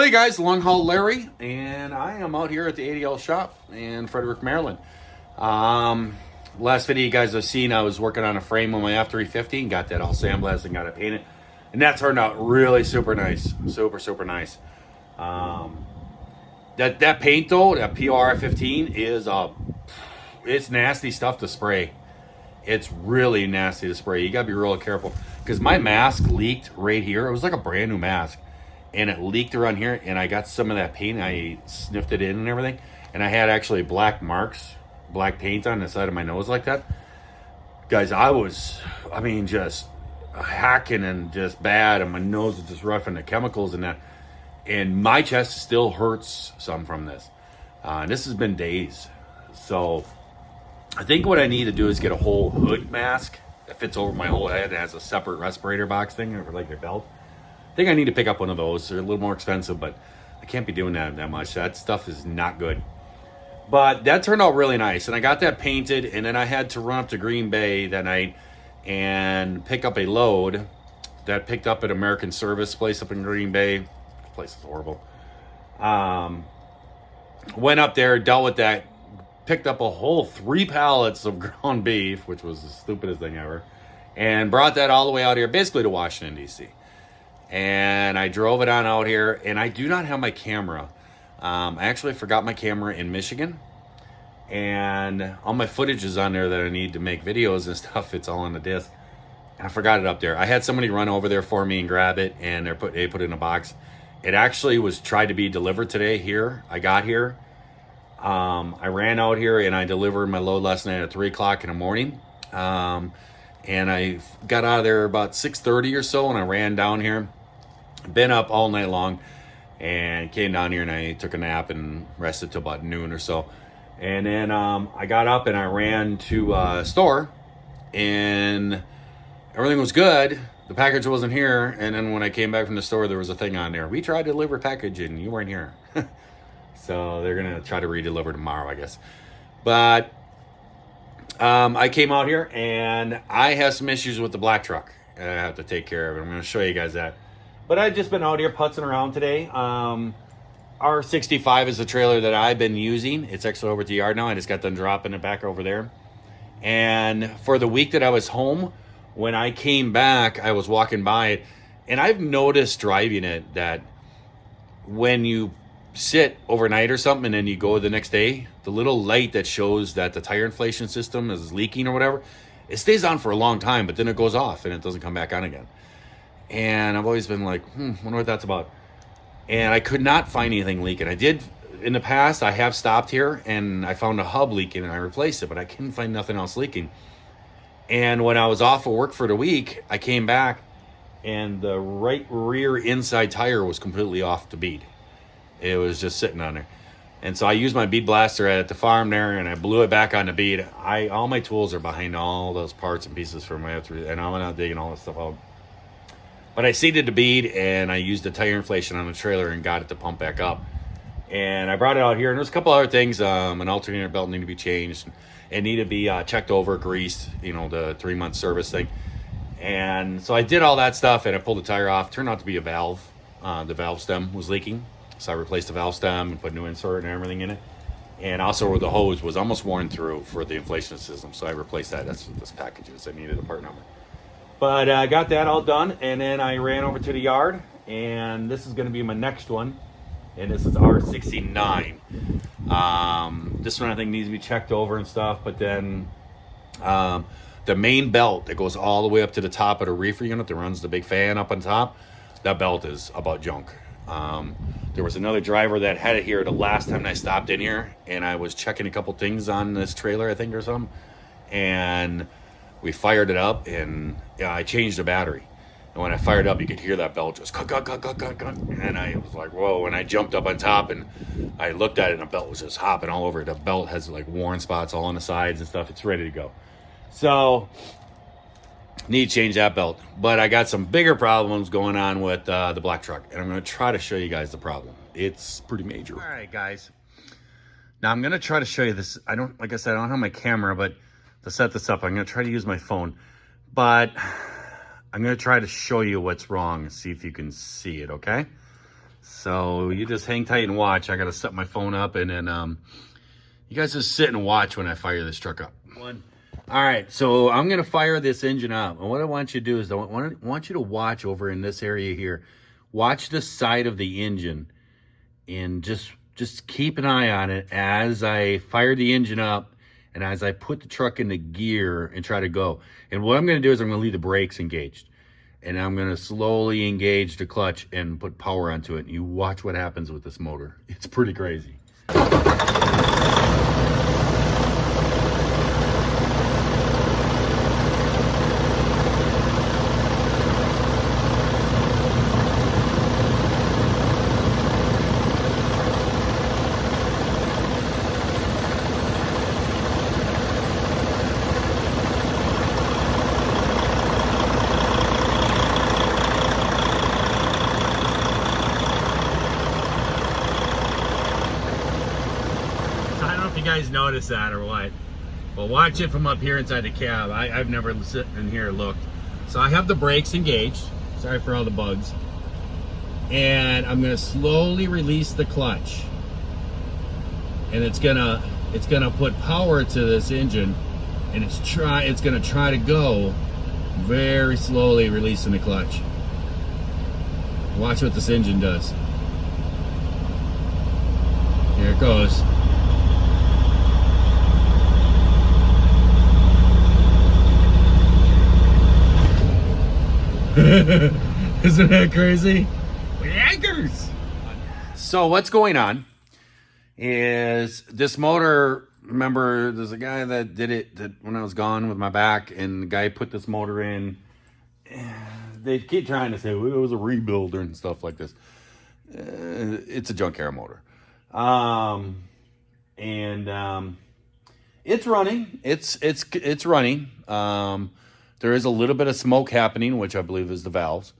Hey guys, Long Haul Larry, and I am out here at the ADL shop in Frederick, Maryland. Last video you guys have seen, I was working on a frame on my F350 and got that all sandblasted and got it painted. And that turned out really super nice. Super nice. That paint though, that PR15 is it's nasty stuff to spray. It's really nasty to spray. You gotta be real careful. Because my mask leaked right here. It was like a brand new mask. And it leaked around here, and I got some of that paint. I sniffed it in and everything, and I had actually black marks, black paint on the side of my nose like that. Guys, I mean, just hacking and just bad, and my nose was just rough, and the chemicals and that. And my chest still hurts some from this. This has been days. So I think what I need to do is get a whole hood mask that fits over my whole head. It has a separate respirator box thing over like your belt. I think I need to pick up one of those. They're a little more expensive, but I can't be doing that much. That stuff is not good. But that turned out really nice. And I got that painted, and then I had to run up to Green Bay that night and pick up a load that picked up at American Service place up in Green Bay. The place is horrible. Went up there, dealt with that, picked up a whole 3 pallets of ground beef, which was the stupidest thing ever, and brought that all the way out here, basically to Washington, D.C., and I drove it on out here, and I do not have my camera. I actually forgot my camera in Michigan, and all my footage is on there that I need to make videos and stuff. It's all on the disc, and I forgot it up there. I had somebody run over there for me and grab it, and they put it in a box. It actually was tried to be delivered today here. I got here. I ran out here, and I delivered my load last night at 3 o'clock in the morning. And I got out of there about 6:30 or so, and I ran down here. Been up all night long and came down here, and I took a nap and rested till about noon or so. And then I got up and I ran to a store, and everything was good. The package wasn't here. And then when I came back from the store, there was a thing on there. We tried to deliver a package and you weren't here. So they're going to try to re-deliver tomorrow, I guess. But I came out here, and I have some issues with the black truck I have to take care of. I'm going to show you guys that. But I've just been out here putzing around today. R65 is the trailer that I've been using. It's actually over at the yard now. I just got done dropping it back over there. And for the week that I was home, when I came back, I was walking by it. And I've noticed driving it that when you sit overnight or something and then you go the next day, the little light that shows that the tire inflation system is leaking or whatever, it stays on for a long time, but then it goes off and it doesn't come back on again. And I've always been like, wonder what that's about. And I could not find anything leaking. I did in the past, I have stopped here and I found a hub leaking and I replaced it, but I couldn't find nothing else leaking. And when I was off of work for the week, I came back and the right rear inside tire was completely off the bead. It was just sitting on there. And so I used my bead blaster at the farm there, and I blew it back on the bead. All my tools are behind all those parts and pieces for my F3, and I'm not digging all this stuff out. But I seated the bead, and I used the tire inflation on the trailer and got it to pump back up. And I brought it out here, and there's a couple other things. An alternator belt needed to be changed. It needed to be checked over, greased, the 3-month service thing. And so I did all that stuff, and I pulled the tire off. Turned out to be a valve. The valve stem was leaking. So I replaced the valve stem and put a new insert and everything in it. And also the hose was almost worn through for the inflation system. So I replaced that. That's what this package is. I needed a part number. But I got that all done. And then I ran over to the yard. And this is going to be my next one. And this is R69. This one I think needs to be checked over and stuff. But then the main belt that goes all the way up to the top of the reefer unit that runs the big fan up on top, that belt is about junk. There was another driver that had it here the last time I stopped in here, and I was checking a couple things on this trailer, I think, or something, and we fired it up, and I changed the battery. And when I fired up, you could hear that belt just cut, and I was like, whoa, and I jumped up on top, and I looked at it, and the belt was just hopping all over. The belt has like worn spots all on the sides and stuff. It's ready to go. So need to change that belt. But I got some bigger problems going on with the black truck, and I'm going to try to show you guys the problem. It's pretty major. All right, guys. Now I'm going to try to show you this. Like I said, I don't have my camera, but to set this up, I'm going to try to use my phone. But I'm going to try to show you what's wrong and see if you can see it, okay? So you just hang tight and watch. I got to set my phone up, and then you guys just sit and watch when I fire this truck up. All right, so I'm going to fire this engine up. And what I want you to do is I want you to watch over in this area here. Watch the side of the engine and just keep an eye on it as I fire the engine up and as I put the truck into gear and try to go. And what I'm going to do is I'm going to leave the brakes engaged. And I'm going to slowly engage the clutch and put power onto it. You watch what happens with this motor. It's pretty crazy. I don't know if you guys noticed that or what, but watch it from up here inside the cab. I've never sit in here and looked. So I have the brakes engaged. Sorry for all the bugs. And I'm gonna slowly release the clutch. And it's gonna put power to this engine, and it's gonna try to go very slowly, releasing the clutch. Watch what this engine does. Here it goes. Isn't that crazy? Yankers! So what's going on is this motor, remember there's a guy that did it when I was gone with my back, and the guy put this motor in. They keep trying to say, well, it was a rebuild and stuff like this. It's a junk air motor. It's running. It's running. There is a little bit of smoke happening, which I believe is the valves.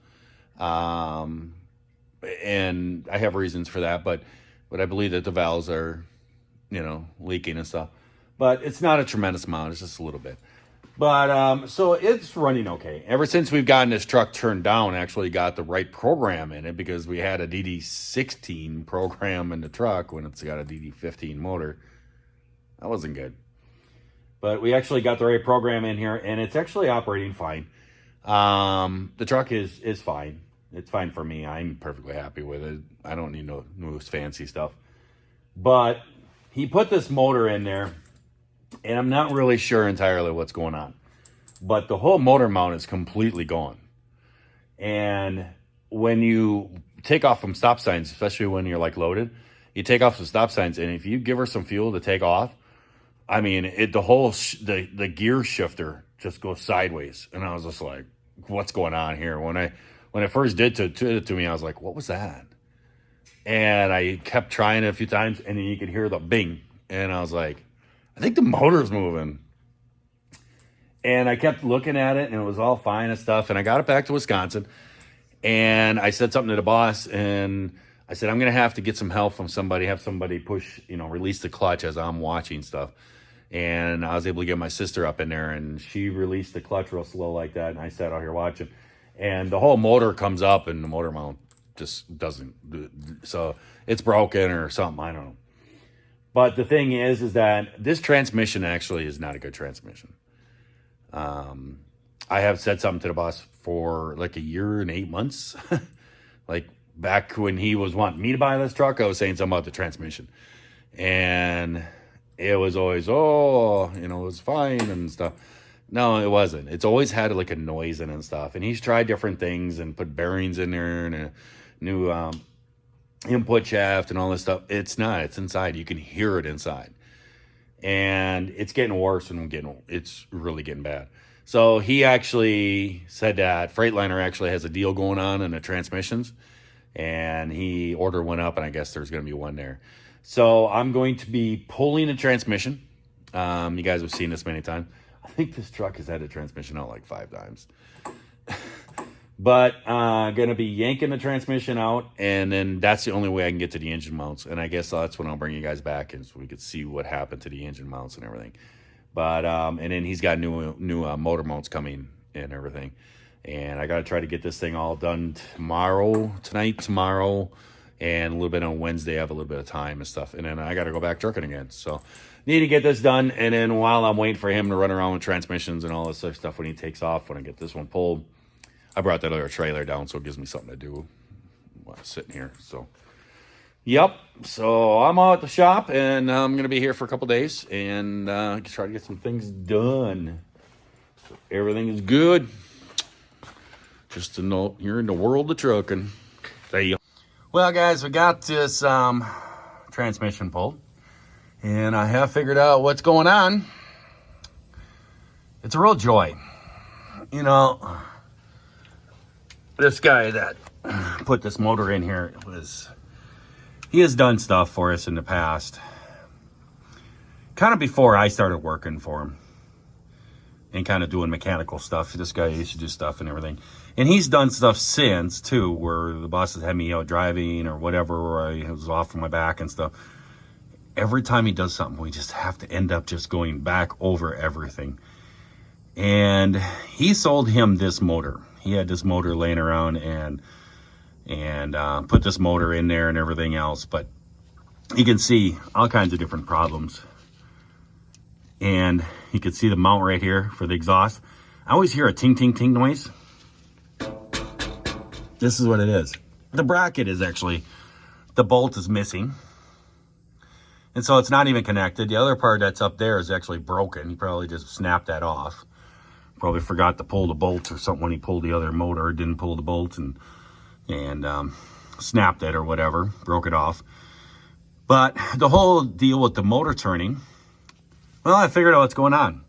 And I have reasons for that, but I believe that the valves are, leaking and stuff. But it's not a tremendous amount. It's just a little bit. But so it's running okay. Ever since we've gotten this truck turned down, actually got the right program in it, because we had a DD16 program in the truck when it's got a DD15 motor. That wasn't good. But we actually got the right program in here, and it's actually operating fine. The truck is fine. It's fine for me. I'm perfectly happy with it. I don't need no fancy stuff. But he put this motor in there, and I'm not really sure entirely what's going on. But the whole motor mount is completely gone. And when you take off from stop signs, especially when you're like loaded, you take off some stop signs, and if you give her some fuel to take off, I mean, the gear shifter just goes sideways. And I was just like, what's going on here? When I first did it to me, I was like, what was that? And I kept trying it a few times, and then you could hear the bing. And I was like, I think the motor's moving. And I kept looking at it, and it was all fine and stuff. And I got it back to Wisconsin, and I said something to the boss, and I said, I'm going to have to get some help from somebody, have somebody push, release the clutch as I'm watching stuff. And I was able to get my sister up in there, and she released the clutch real slow like that. And I sat out here watching, and the whole motor comes up, and the motor mount just doesn't. So it's broken or something. I don't know. But the thing is that this transmission actually is not a good transmission. I have said something to the boss for like 1 year and 8 months. Like back when he was wanting me to buy this truck, I was saying something about the transmission. And it was always, it was fine and stuff. No, it wasn't. It's always had like a noise in it and stuff. And he's tried different things and put bearings in there and a new input shaft and all this stuff. It's not. It's inside. You can hear it inside. And it's getting worse, and it's really getting bad. So he actually said that Freightliner actually has a deal going on in the transmissions. And order went up, and I guess there's going to be one there. So I'm going to be pulling a transmission. You guys have seen this many times. I think this truck has had a transmission out like 5 times. But going to be yanking the transmission out, and then that's the only way I can get to the engine mounts. And I guess that's when I'll bring you guys back, and so we could see what happened to the engine mounts and everything. But and then he's got new motor mounts coming and everything. And I got to try to get this thing all done tomorrow, and a little bit on Wednesday. I have a little bit of time and stuff, and then I got to go back trucking again. So need to get this done. And then while I'm waiting for him to run around with transmissions and all this other stuff when he takes off, when I get this one pulled, I brought that other trailer down, so it gives me something to do while I'm sitting here. So yep. So I'm out at the shop, and I'm gonna be here for a couple days and try to get some things done. So everything is good. Just to know you're in the world of trucking. There you go. Well, guys, we got this transmission pulled, and I have figured out what's going on. It's a real joy. You know, this guy that put this motor in here he has done stuff for us in the past, kind of before I started working for him and kind of doing mechanical stuff. This guy used to do stuff and everything. And he's done stuff since, too, where the bosses had me out driving or whatever, or I was off my back and stuff. Every time he does something, we just have to end up just going back over everything. And he sold him this motor. He had this motor laying around and put this motor in there and everything else. But you can see all kinds of different problems. And you can see the mount right here for the exhaust. I always hear a ting, ting, ting noise. This is what it is. The bracket is actually, the bolt is missing. And so it's not even connected. The other part that's up there is actually broken. He probably just snapped that off. Probably forgot to pull the bolts or something when he pulled the other motor. Didn't pull the bolts and snapped it or whatever. Broke it off. But the whole deal with the motor turning, well, I figured out what's going on.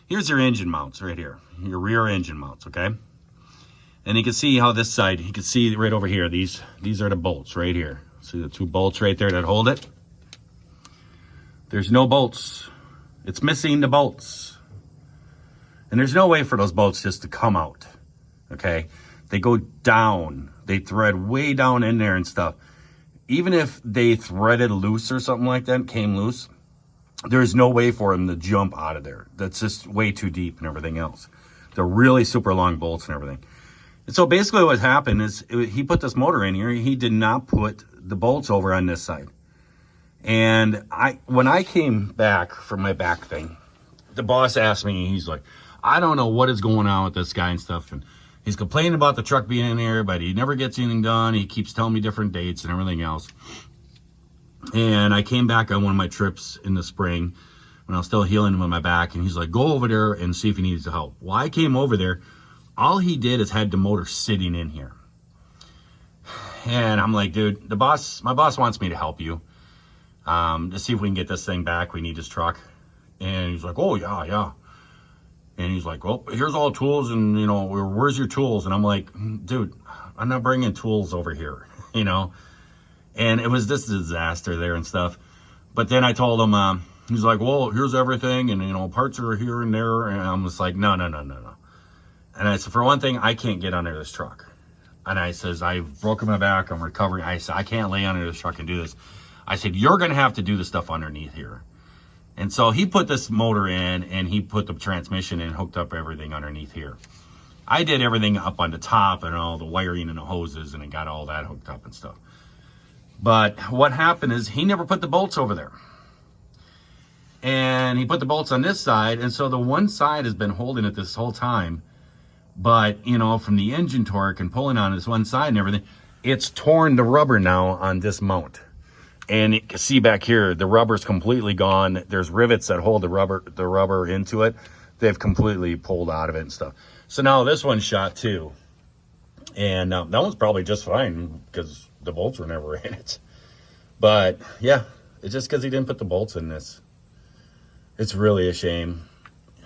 Here's your engine mounts right here. Your rear engine mounts, okay? And you can see how this side, you can see right over here, these are the bolts right here. See the two bolts right there that hold it? There's no bolts. It's missing the bolts. And there's no way for those bolts just to come out, okay? They go down. They thread way down in there and stuff. Even if they threaded loose or something like that, came loose, there's no way for them to jump out of there. That's just way too deep and everything else. They're really super long bolts and everything. And so basically what happened is he put this motor in here. He did not put the bolts over on this side. And when I came back from my back thing, the boss asked me, he's like, I don't know what is going on with this guy and stuff. And he's complaining about the truck being in there, but he never gets anything done. He keeps telling me different dates and everything else. And I came back on one of my trips in the spring when I was still healing with my back. And he's like, go over there and see if he needs help. Well, I came over there. All he did is had the motor sitting in here. And I'm like, dude, my boss wants me to help you. To see if we can get this thing back. We need his truck. And he's like, oh, yeah. And he's like, well, here's all the tools and, you know, where's your tools? And I'm like, dude, I'm not bringing tools over here, you know. And it was this disaster there and stuff. But then I told him, he's like, well, here's everything. And, you know, parts are here and there. And I'm just like, no. And I said, for one thing, I can't get under this truck. And I says, I've broken my back. I'm recovering. I said, I can't lay under this truck and do this. I said, you're going to have to do the stuff underneath here. And so he put this motor in and he put the transmission in, hooked up everything underneath here. I did everything up on the top and all the wiring and the hoses and it got all that hooked up and stuff. But what happened is he never put the bolts over there. And he put the bolts on this side. And so the one side has been holding it this whole time. But, you know, from the engine torque and pulling on this one side and everything, it's torn the rubber now on this mount. And you can see back here, the rubber's completely gone. There's rivets that hold the rubber into it. They've completely pulled out of it and stuff. So now this one's shot too. And that one's probably just fine because the bolts were never in it. But yeah, it's just because he didn't put the bolts in this. It's really a shame.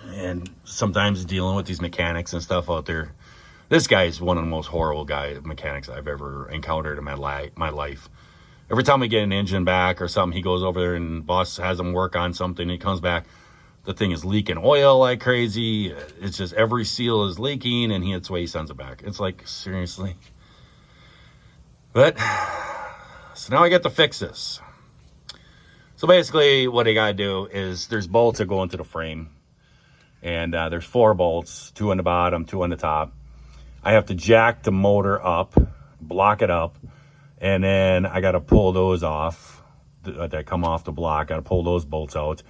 And sometimes dealing with these mechanics and stuff out there. This guy is one of the most horrible mechanics I've ever encountered in my life. Every time we get an engine back or something, he goes over there and boss has him work on something. He comes back, the thing is leaking oil like crazy. It's just every seal is leaking, and that's why he sends it back. It's like, seriously. But, so now I get to fix this. So basically what I got to do is there's bolts that go into the frame. And there's 4 bolts, 2 on the bottom, 2 on the top. I have to jack the motor up, block it up, And then I got to pull those off that come off the block. Got to pull those bolts out,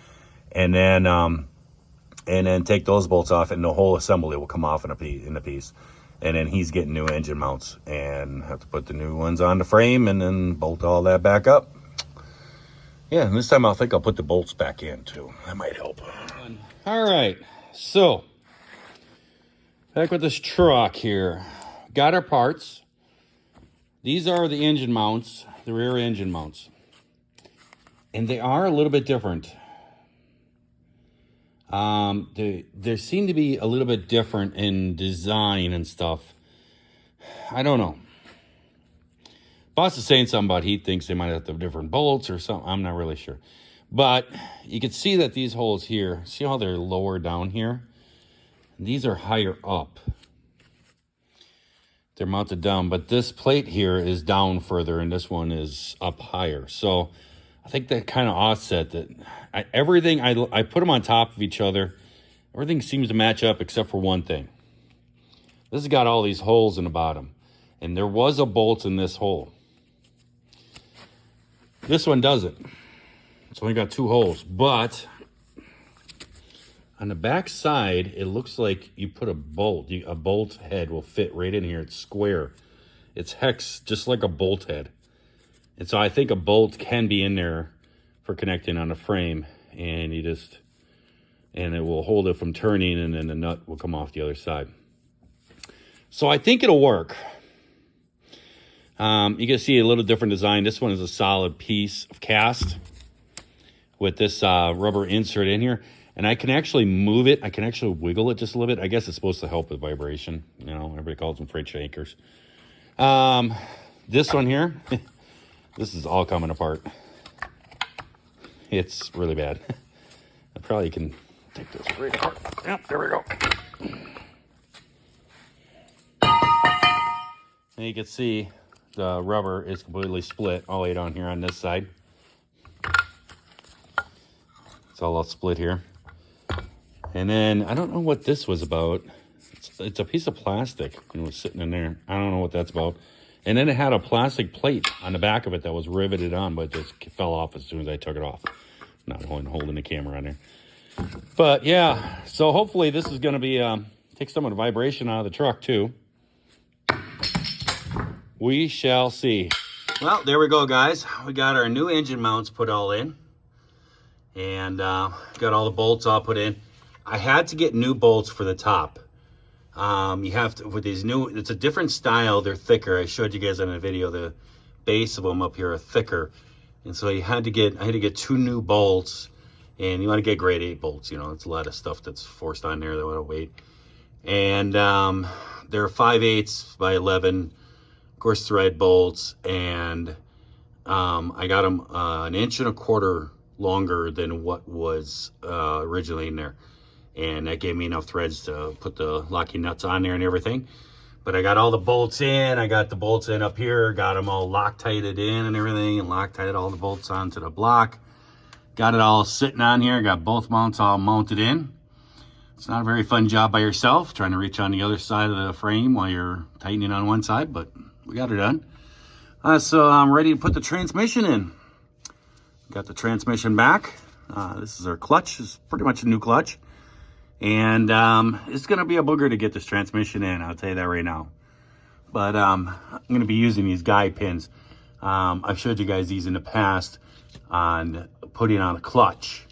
and then take those bolts off, and the whole assembly will come off in a piece. And then he's getting new engine mounts, and have to put the new ones on the frame, and then bolt all that back up. Yeah, and this time I think I'll put the bolts back in too. That might help. All right, so back with this truck here. Got our parts. These are the engine mounts, the rear engine mounts. And they are a little bit different. They seem to be a little bit different in design and stuff. I don't know. Boss is saying something about he thinks they might have different bolts or something. I'm not really sure. But you can see that these holes here, see how they're lower down here? These are higher up. They're mounted down, but this plate here is down further and this one is up higher. So I think that kind of offset that. Everything, I put them on top of each other. Everything seems to match up except for one thing. This has got all these holes in the bottom. And there was a bolt in this hole. This one doesn't. It's only got 2 holes. But on the back side, it looks like you put a bolt. A bolt head will fit right in here. It's square. It's hex, just like a bolt head. And so I think a bolt can be in there for connecting on a frame. And and it will hold it from turning, and then the nut will come off the other side. So I think it'll work. You can see a little different design. This one is a solid piece of cast with this rubber insert in here. And I can actually move it. I can actually wiggle it just a little bit. I guess it's supposed to help with vibration. You know, everybody calls them freight shakers. This one here, this is all coming apart. It's really bad. I probably can take this right apart. Yep, there we go. And you can see the rubber is completely split all the way down here on this side. It's all split here. And then I don't know what this was about. It's a piece of plastic and it was sitting in there. I don't know what that's about. And then it had a plastic plate on the back of it that was riveted on, but just fell off as soon as I took it off. Not holding the camera on there. But yeah, so hopefully this is going to be, take some of the vibration out of the truck too. We shall see. Well, there we go, guys. We got our new engine mounts put all in. And got all the bolts all put in. I had to get new bolts for the top. You have to, with these new, it's a different style. They're thicker. I showed you guys on a video, the base of them up here are thicker. And so I had to get 2 new bolts. And you want to get grade 8 bolts. You know, it's a lot of stuff that's forced on there that want to weight. And they're 5/8 by 11, of course, thread bolts. And I got them 1.25 inches longer than what was originally in there. And that gave me enough threads to put the locking nuts on there and everything. But I got all the bolts in. I got the bolts in up here. Got them all Loctited in and everything. And Loctited all the bolts onto the block. Got it all sitting on here. Got both mounts all mounted in. It's not a very fun job by yourself, trying to reach on the other side of the frame while you're tightening on one side. But we got it done. So I'm ready to put the transmission in. Got the transmission back. This is our clutch. It's pretty much a new clutch. And it's going to be a booger to get this transmission in. I'll tell you that right now. But I'm going to be using these guide pins. I've showed you guys these in the past on putting on a clutch.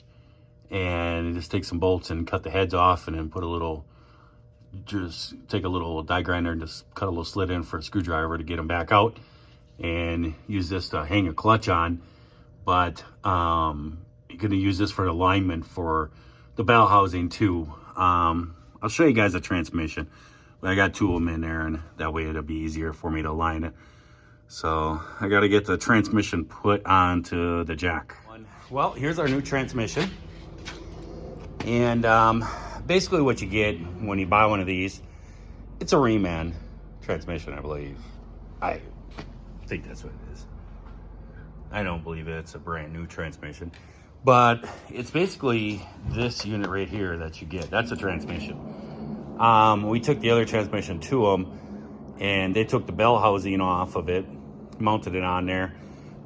And just take some bolts and cut the heads off. And then put a little, just take a little die grinder and just cut a little slit in for a screwdriver to get them back out. And use this to hang a clutch on. But you're going to use this for alignment for the bell housing too. I'll show you guys the transmission, but I got 2 of them in there, and that way it'll be easier for me to align it. So I got to get the transmission put onto the jack. Well, here's our new transmission. And basically what you get when you buy one of these, it's a reman transmission, I believe. I think that's what it is. I don't believe it's a brand new transmission, but it's basically this unit right here that you get. That's a transmission. We took the other transmission to them, and they took the bell housing off of it, mounted it on there.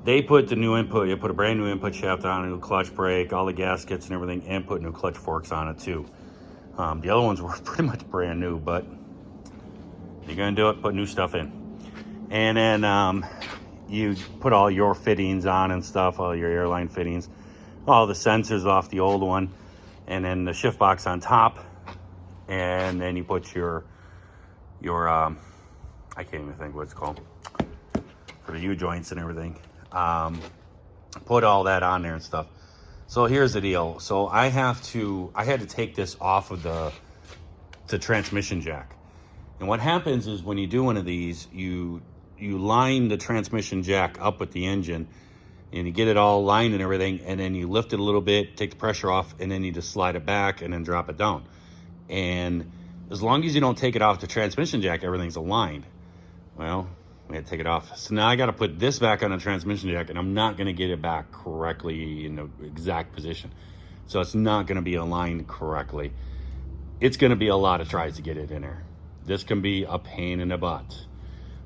They put the new input, they put a brand new input shaft on, a new clutch brake, all the gaskets and everything, and put new clutch forks on it too. The other ones were pretty much brand new, but you're gonna do it, put new stuff in. And then you put all your fittings on and stuff, all your airline fittings, all the sensors off the old one, and then the shift box on top. And then you put your I can't even think what it's called, for the U-joints and everything. Put all that on there and stuff. So here's the deal. So I had to take this off of the transmission jack. And what happens is when you do one of these, you line the transmission jack up with the engine, and you get it all lined and everything, and then you lift it a little bit, take the pressure off, and then you just slide it back and then drop it down. And as long as you don't take it off the transmission jack, everything's aligned. Well, we had to take it off. So now I got to put this back on the transmission jack, and I'm not going to get it back correctly in the exact position. So it's not going to be aligned correctly. It's going to be a lot of tries to get it in there. This can be a pain in the butt.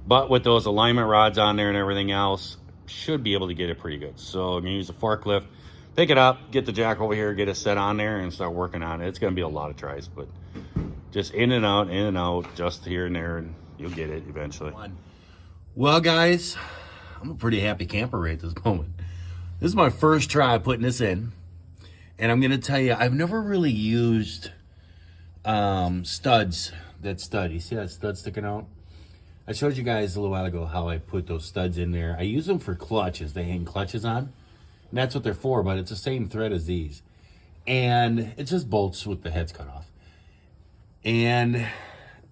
But with those alignment rods on there and everything else, should be able to get it pretty good. So I'm going to use a forklift, pick it up, get the jack over here, get it set on there, and start working on it. It's going to be a lot of tries, but just in and out, just here and there, and you'll get it eventually. Well, guys, I'm a pretty happy camper right at this moment. This is my first try putting this in. And I'm going to tell you, I've never really used studs. That stud, you see that stud sticking out? I showed you guys a little while ago how I put those studs in there. I use them for clutches. They hang clutches on. And that's what they're for, but it's the same thread as these. And it's just bolts with the heads cut off. And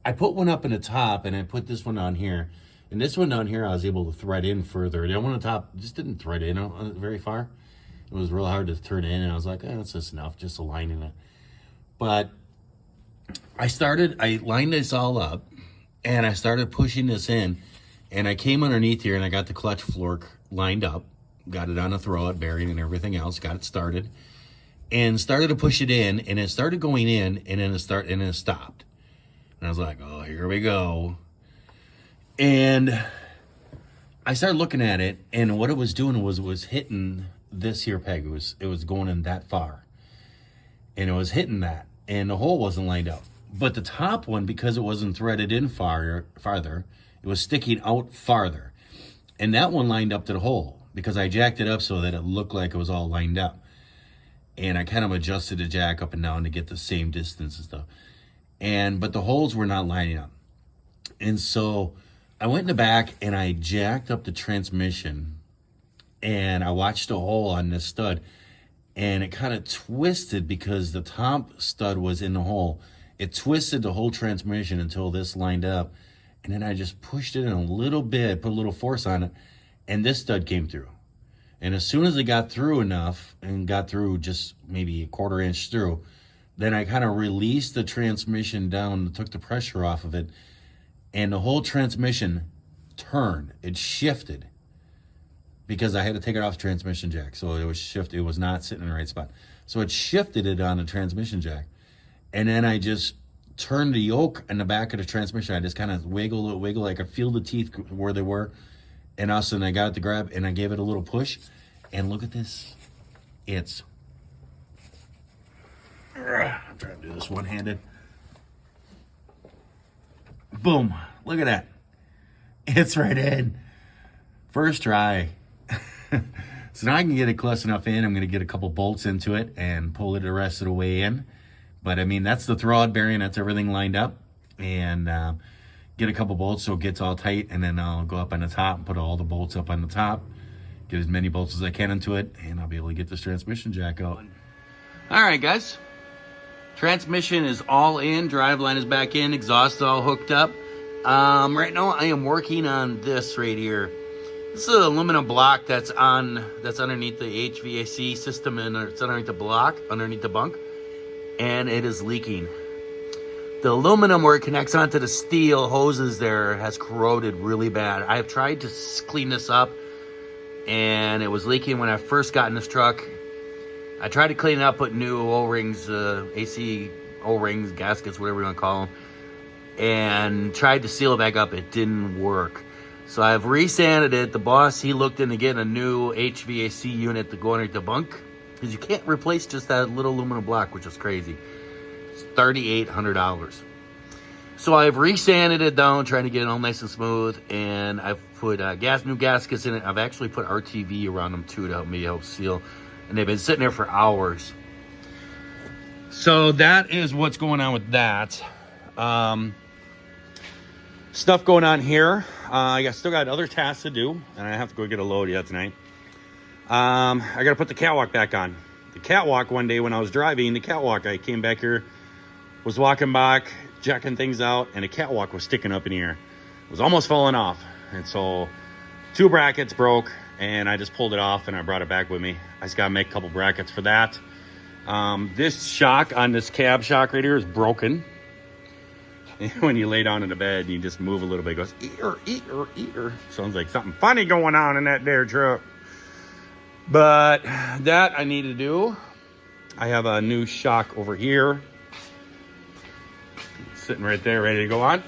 I put one up in the top, and I put this one on here. And this one down here, I was able to thread in further. The one on the top just didn't thread in very far. It was real hard to turn in, and I was like, that's just enough, just aligning it. But I lined this all up, and I started pushing this in, and I came underneath here, and I got the clutch fork lined up, got it on a throwout bearing and everything else, got it started, and started to push it in, and it started going in, and then it stopped. And I was like, oh, here we go. And I started looking at it, and what it was doing was hitting this here peg. It was going in that far, and it was hitting that, and the hole wasn't lined up. But the top one, because it wasn't threaded in farther, it was sticking out farther, and that one lined up to the hole because I jacked it up so that it looked like it was all lined up, and I kind of adjusted the jack up and down to get the same distance and stuff. But the holes were not lining up, and so I went in the back and I jacked up the transmission, and I watched the hole on this stud, and it kind of twisted because the top stud was in the hole. It twisted the whole transmission until this lined up, and then I just pushed it in a little bit, put a little force on it, and this stud came through. And as soon as it got through enough, and got through just maybe a 1/4 inch through, then I kind of released the transmission down, took the pressure off of it, and the whole transmission turned. It shifted because I had to take it off the transmission jack. So it was shifted. It was not sitting in the right spot. So it shifted it on the transmission jack. And then I just turned the yoke in the back of the transmission. I just kind of wiggle. I could feel the teeth where they were. And all of a sudden I got it to grab, and I gave it a little push. And look at this. I'm trying to do this one-handed. Boom. Look at that. It's right in. First try. So now I can get it close enough in. I'm going to get a couple bolts into it and pull it the rest of the way in. But I mean, that's the throwout bearing. That's everything lined up. And get a couple bolts so it gets all tight. And then I'll go up on the top and put all the bolts up on the top. Get as many bolts as I can into it. And I'll be able to get this transmission jack out. All right, guys. Transmission is all in, driveline is back in, exhaust all hooked up. Right now I am working on this right here. This is an aluminum block that's underneath the HVAC system, and it's underneath the block, underneath the bunk, and it is leaking. The aluminum where it connects onto the steel hoses there has corroded really bad. I have tried to clean this up, and it was leaking when I first got in this truck. I tried to clean it up, put new O-rings, AC O-rings, gaskets, whatever you want to call them, and tried to seal it back up. It didn't work. So I've resanded it. The boss, he looked into getting a new HVAC unit to go underneath the bunk, because you can't replace just that little aluminum block, which is crazy. It's $3,800. So I've resanded it down, trying to get it all nice and smooth, and I've put new gaskets in it. I've actually put RTV around them too to help seal, and they've been sitting there for hours. So that is what's going on with that. Stuff going on here. Still got other tasks to do, and I have to go get a load yet tonight. I got to put the catwalk back on. The catwalk, one day when I was driving the catwalk, I came back here, was walking back, checking things out, and the catwalk was sticking up in the air. It was almost falling off, and so 2 brackets broke, and I just pulled it off and I brought it back with me. I just got to make a couple brackets for that. This shock on this cab shock right here is broken. When you lay down in the bed and you just move a little bit, it goes ear. Sounds like something funny going on in that there truck. But that I need to do. I have a new shock over here, sitting right there, ready to go on.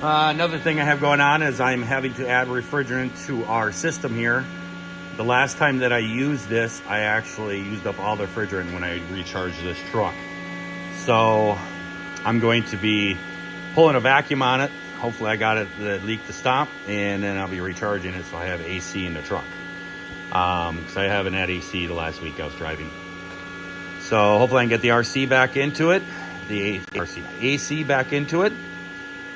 Another thing I have going on is I'm having to add refrigerant to our system here. The last time that I used this, I actually used up all the refrigerant when I recharged this truck. So I'm going to be pulling a vacuum on it. Hopefully I got the leak to stop, and then I'll be recharging it so I have AC in the truck. Because I haven't had AC the last week I was driving. So hopefully I can get the RC back into it. The AC back into it.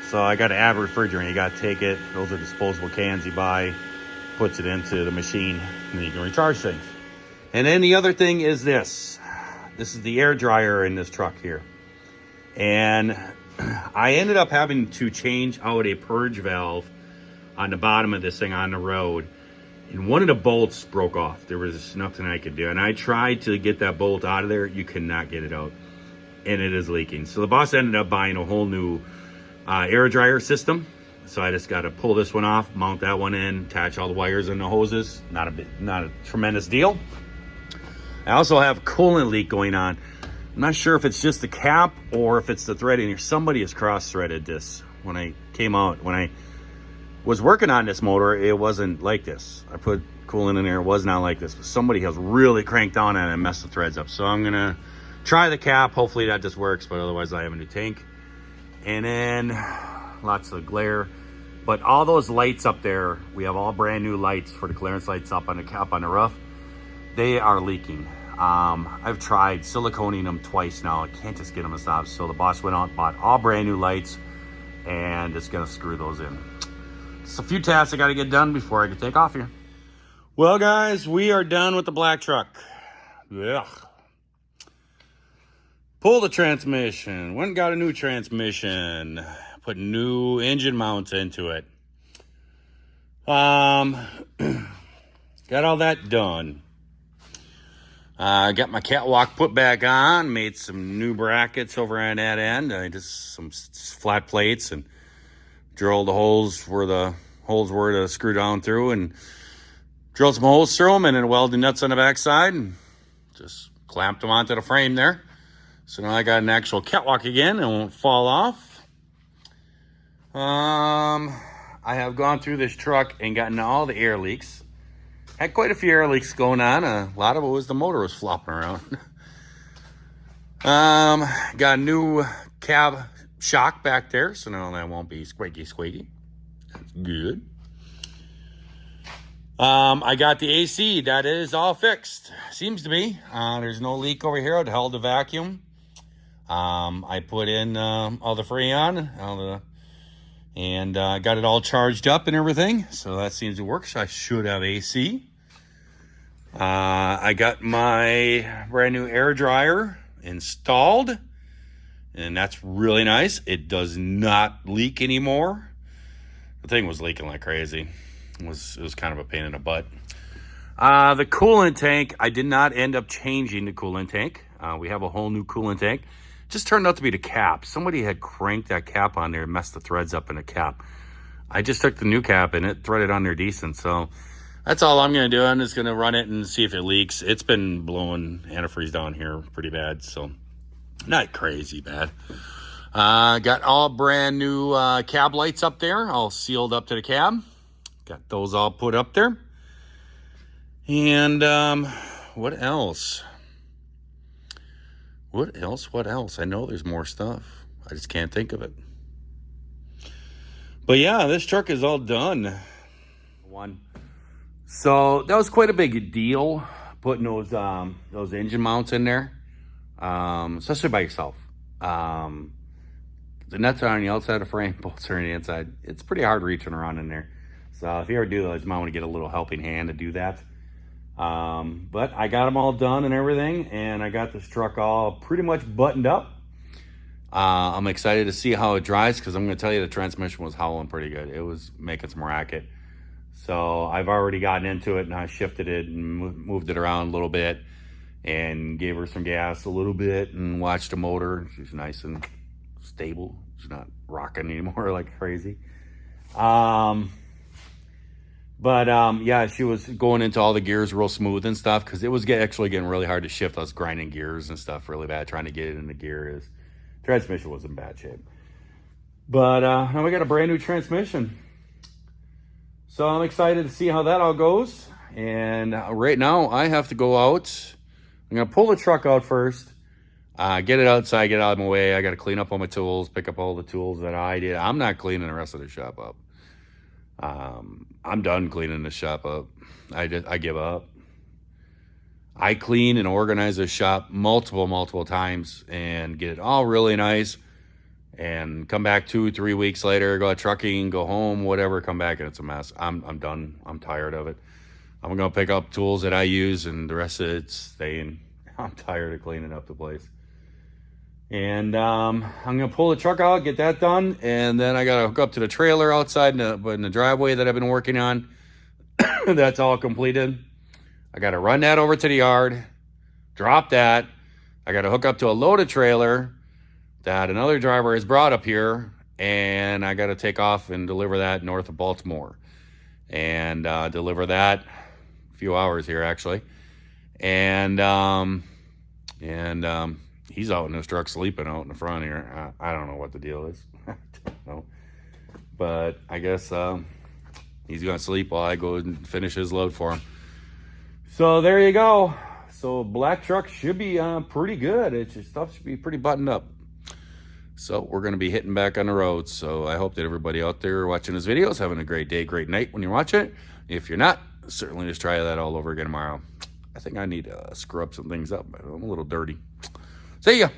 So I got to add refrigerant. You got to take it. Those are disposable cans you buy. Puts it into the machine, and then you can recharge things. And then the other thing is this. This is the air dryer in this truck here. And I ended up having to change out a purge valve on the bottom of this thing on the road. And one of the bolts broke off. There was nothing I could do. And I tried to get that bolt out of there. You cannot get it out. And it is leaking. So the boss ended up buying a whole new air dryer system. So I just got to pull this one off, mount that one in, attach all the wires and the hoses. Not a tremendous deal. I also have a coolant leak going on. I'm not sure if it's just the cap or if it's the thread in here. Somebody has cross-threaded this. When I came out, when I was working on this motor, it wasn't like this. I put coolant in there, it was not like this. But somebody has really cranked on it and messed the threads up. So I'm gonna try the cap. Hopefully that just works, but otherwise I have a new tank. And then lots of glare. But all those lights up there, we have all brand new lights for the clearance lights up on the cap on the roof. They are leaking. I've tried siliconing them twice now. I can't just get them to stop. So the boss went out and bought all brand new lights and it's gonna screw those in. Just a few tasks I gotta get done before I can take off here. Well guys, we are done with the black truck. Ugh. Pull the transmission. Went and got a new transmission. Put new engine mounts into it. Got all that done. Got my catwalk put back on, made some new brackets over on that end. I just some flat plates and drilled the holes where the holes were to screw down through, and drilled some holes through them, and then welded nuts on the backside and just clamped them onto the frame there. So now I got an actual catwalk again. It won't fall off. I have gone through this truck and gotten all the air leaks. Had quite a few air leaks going on. A lot of it was the motor was flopping around. Got a new cab shock back there, so now that won't be squeaky. That's good. I got the AC. That is all fixed. Seems to be. There's no leak over here. It held the vacuum. I put in all the Freon, and got it all charged up and everything. So that seems to work. So I should have AC. I got my brand new air dryer installed, and that's really nice. It does not leak anymore. The thing was leaking like crazy. It was kind of a pain in the butt. The coolant tank, I did not end up changing the coolant tank. We have a whole new coolant tank. Just turned out to be the cap. Somebody had cranked that cap on there and messed the threads up in the cap. I just took the new cap and it threaded on there decent. So that's all I'm going to do. I'm just going to run it and see if it leaks. It's been blowing antifreeze down here pretty bad. So not crazy bad. Got all brand new cab lights up there, all sealed up to the cab. got those all put up there. And what else? What else? I know there's more stuff. I just can't think of it. But yeah, this truck is all done. So that was quite a big deal, putting those engine mounts in there, especially by yourself. The nuts are on the outside of the frame, bolts are on the inside. It's pretty hard reaching around in there. So if you ever do those, you might want to get a little helping hand to do that. But I got them all done and everything, and I got this truck all pretty much buttoned up. I'm excited to see how it drives, because I'm going to tell you the transmission was howling pretty good. It was making some racket. So I've already gotten into it, and I shifted it and moved it around a little bit and gave her some gas a little bit and watched the motor. She's nice and stable. She's not rocking anymore like crazy. Yeah, she was going into all the gears real smooth and stuff, because it was actually getting really hard to shift. I was grinding gears and stuff really bad, trying to get it in the gear. Transmission was in bad shape. But now we got a brand new transmission. So I'm excited to see how that all goes. And right now I have to go out. I'm going to pull the truck out first, get it outside, get it out of my way. I got to clean up all my tools, pick up all the tools that I did. I'm not cleaning the rest of the shop up. I'm done cleaning the shop up. I give up. I clean and organize the shop multiple times and get it all really nice, and come back 2-3 weeks later, go out trucking, go home, whatever, come back and it's a mess. I'm done. I'm tired of it. I'm gonna pick up tools that I use, and the rest of it's staying. I'm tired of cleaning up the place. And I'm gonna pull the truck out, get that done, and then I gotta hook up to the trailer outside in the driveway that I've been working on. That's all completed. I gotta run that over to the yard, drop that. I gotta hook up to a loaded trailer that another driver has brought up here, and I gotta take off and deliver that north of Baltimore, and deliver that a few hours here actually. And he's out in his truck sleeping out in the front here. I don't know what the deal is. I don't know. But I guess he's going to sleep while I go and finish his load for him. So there you go. So black truck should be pretty good. Stuff should be pretty buttoned up. So we're going to be hitting back on the road. So I hope that everybody out there watching this video is having a great day, great night when you watch it. If you're not, certainly just try that all over again tomorrow. I think I need to screw up some things up. I'm a little dirty. See ya.